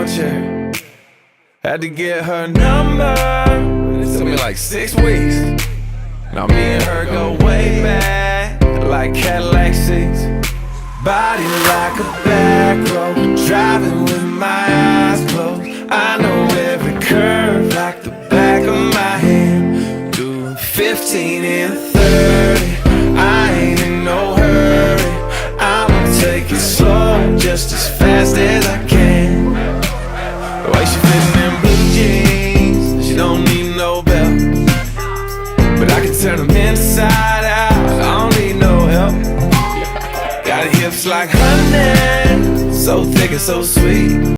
my chair. Had to get her number. It took me like 6 weeks. Now me and her go way back, like Cadillac seats. Body like a back road, driving with my eyes closed. I know every curve like the back of my hand. Doing 15 and 30, I ain't in no hurry. I'ma take it slow, just as fast as I can. The way she fitting in blue jeans, she don't need no belt, but I can turn them inside out, I don't need no help. Got hips like honey, so thick and so sweet.